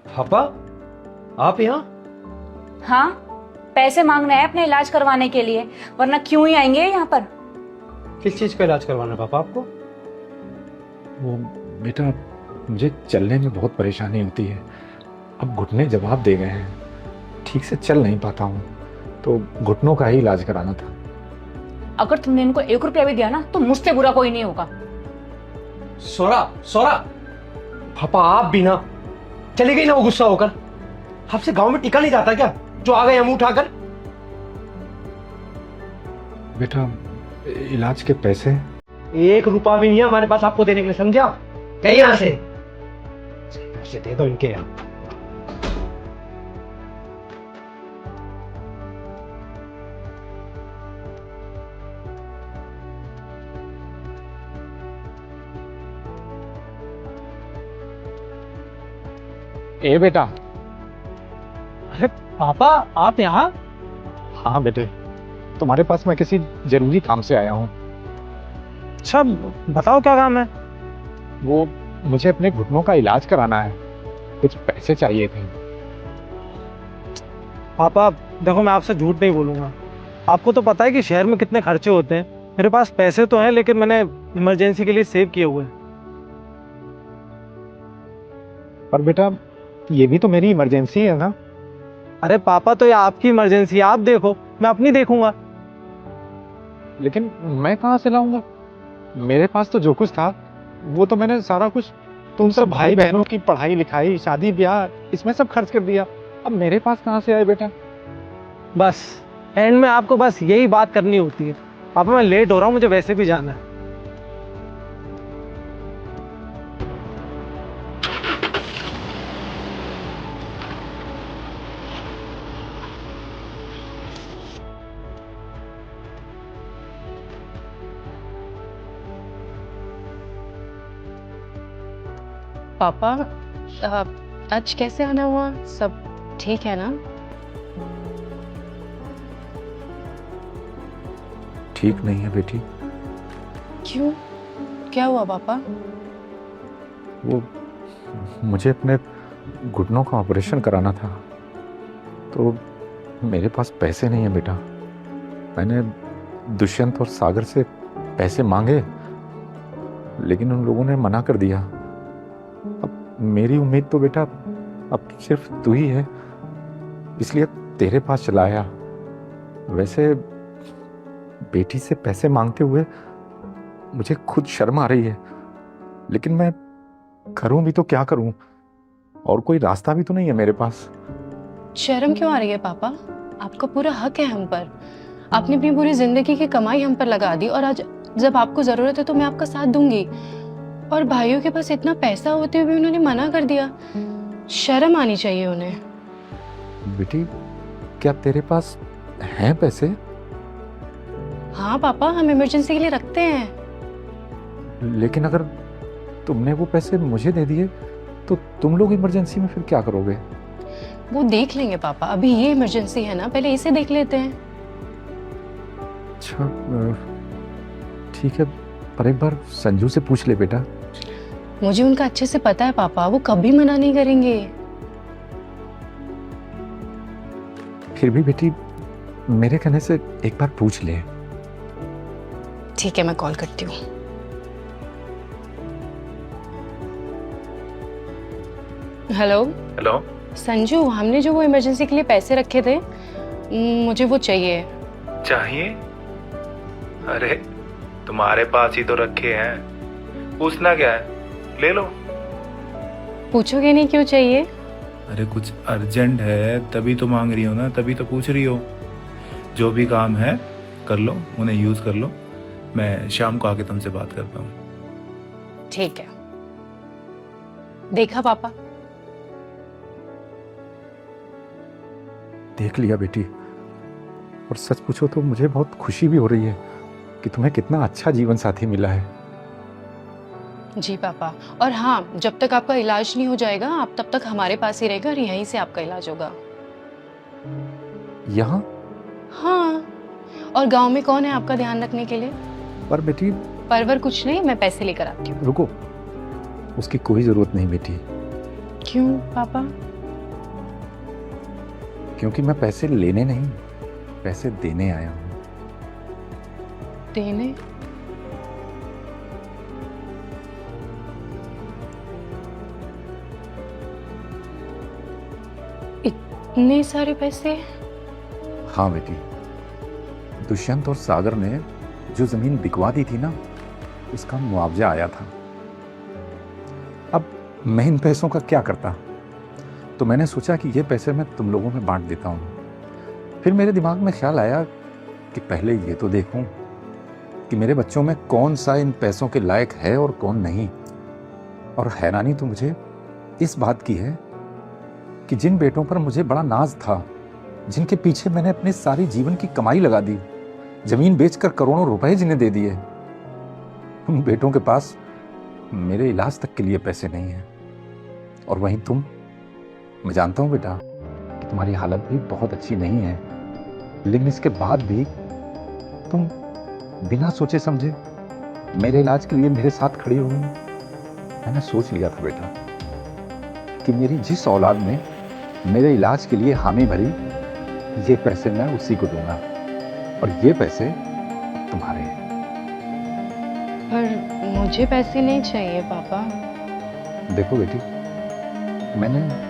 पापा, आप यहाँ? हाँ, पैसे मांगने आए अपने इलाज करवाने के लिए, वरना क्यों ही आएंगे यहाँ पर। किस चीज का इलाज करवाना है पापा आपको? वो बेटा, मुझे चलने में बहुत परेशानी होती है। अब घुटने जवाब दे गए हैं, ठीक से चल नहीं पाता हूँ, तो घुटनों का ही इलाज कराना था। अगर तुमने इनको 1 रुपया भी दिया ना तो मुझसे बुरा कोई नहीं होगा। सोरा, सोरा, पापा आप भी ना चली गई ना वो गुस्सा होकर। आपसे गांव में टिका नहीं जाता क्या, जो आ गए हम उठाकर? बेटा, इलाज के पैसे? 1 रुपया भी नहीं है हमारे पास आपको देने के लिए, समझा? कहीं यहाँ से पैसे दे दो इनके यहाँ। ए बेटा। अरे पापा, आप यहाँ? हाँ बेटे, तुम्हारे पास मैं किसी जरूरी काम से आया हूँ। अच्छा बताओ क्या काम है? वो मुझे अपने घुटनों का इलाज कराना है, कुछ पैसे चाहिए थे। पापा देखो, मैं आपसे झूठ नहीं बोलूंगा। आपको तो पता है कि शहर में कितने खर्चे होते हैं। मेरे पास पैसे तो हैं, लेकिन मैंने इमरजेंसी के लिए सेव किए हुए हैं। पर बेटा, ये भी तो मेरी इमरजेंसी है ना। अरे पापा, तो ये आपकी इमरजेंसी है, आप देखो, मैं अपनी देखूंगा। लेकिन मैं कहाँ से लाऊंगा? मेरे पास तो जो कुछ था वो तो मैंने सारा कुछ तुम सब भाई बहनों की पढ़ाई लिखाई, शादी ब्याह, इसमें सब खर्च कर दिया। अब मेरे पास कहाँ से आए बेटा? बस एंड में आपको बस यही बात करनी होती है। पापा मैं लेट हो रहा हूँ, मुझे वैसे भी जाना है। पापा, आज कैसे आना हुआ? सब ठीक है ना? ठीक नहीं है बेटी। क्यों, क्या हुआ पापा? वो मुझे अपने घुटनों का ऑपरेशन कराना था, तो मेरे पास पैसे नहीं है बेटा। मैंने दुष्यंत और सागर से पैसे मांगे, लेकिन उन लोगों ने मना कर दिया। अब मेरी उम्मीद तो बेटा अब सिर्फ तू ही है, इसलिए तेरे पास चला आया। वैसे बेटी से पैसे मांगते हुए मुझे खुद शर्म आ रही है, लेकिन मैं करूं भी तो क्या करूं? और कोई रास्ता भी तो नहीं है मेरे पास। शर्म क्यों आ रही है पापा? आपका पूरा हक है हम पर। आपने अपनी पूरी जिंदगी की कमाई हम पर लगा दी, और आज जब आपको जरूरत है तो मैं आपका साथ दूंगी। और भाइयों के पास इतना पैसा होते हुए भी उन्होंने मना कर दिया। शर्म आनी चाहिए उन्हें। बेटी, क्या तेरे पास हैं पैसे? हाँ पापा, हम इमरजेंसी के लिए रखते हैं। लेकिन अगर तुमने वो पैसे मुझे दे दिए तो तुम लोग इमरजेंसी में फिर क्या करोगे? वो देख लेंगे पापा, अभी ये इमरजेंसी है ना, पहले इसे देख लेते हैं। अच्छा ठीक है, पर एक बार संजू से पूछ ले बेटा। मुझे उनका अच्छे से पता है पापा, वो कभी मना नहीं करेंगे। फिर भी बेटी, मेरे कहने से एक बार पूछ ले। ठीक है, मैं कॉल करती हूँ। Hello hello. संजू, हमने जो वो इमरजेंसी के लिए पैसे रखे थे, मुझे वो चाहिए। चाहिए? अरे तुम्हारे पास ही तो रखे हैं, पूछना क्या है, ले लो। पूछोगे नहीं क्यों चाहिए? अरे कुछ अर्जेंट है तभी तो मांग रही हो ना, तभी तो पूछ रही हो। जो भी काम है कर लो, उन्हें यूज कर लो। मैं शाम को आके तुमसे बात करता हूँ। ठीक है। देखा पापा? देख लिया बेटी, और सच पूछो तो मुझे बहुत खुशी भी हो रही है कि तुम्हें कितना अच्छा जीवन साथी मिला है। जी पापा, और हाँ, जब तक आपका इलाज नहीं हो जाएगा आप तब तक हमारे पास ही रहेगा, और यहीं से आपका इलाज होगा। यहाँ? हाँ, और गांव में कौन है आपका ध्यान रखने के लिए? पर बेटी, परवर कुछ नहीं, मैं पैसे लेकर आती हूँ। रुको, उसकी कोई जरूरत नहीं बेटी। क्यों पापा? क्योंकि मैं पैसे लेने नहीं, पैसे देने आया हूँ। देने? इतने सारे पैसे? हाँ बेटी, दुष्यंत और सागर ने जो जमीन बिकवा दी थी ना, उसका मुआवजा आया था। अब मैं इन पैसों का क्या करता, तो मैंने सोचा कि ये पैसे मैं तुम लोगों में बांट देता हूँ। फिर मेरे दिमाग में ख्याल आया कि पहले ये तो देखूं कि मेरे बच्चों में कौन सा इन पैसों के लायक है और कौन नहीं। और हैरानी तो मुझे इस बात की है कि जिन बेटों पर मुझे बड़ा नाज था, जिनके पीछे मैंने अपने सारी जीवन की कमाई लगा दी, जमीन बेचकर करोड़ों रुपए जिन्हें दे दिए, उन बेटों के पास मेरे इलाज तक के लिए पैसे नहीं हैं। और वहीं तुम, मैं जानता हूं बेटा कि तुम्हारी हालत भी बहुत अच्छी नहीं है, लेकिन इसके बाद भी तुम बिना सोचे समझे मेरे इलाज के लिए मेरे साथ खड़ी हो गई। मैंने सोच लिया था बेटा कि मेरी जिस औलाद ने मेरे इलाज के लिए हामी भरी, ये पैसे मैं उसी को दूंगा और ये पैसे तुम्हारे हैं। पर मुझे पैसे नहीं चाहिए पापा। देखो बेटी, मैंने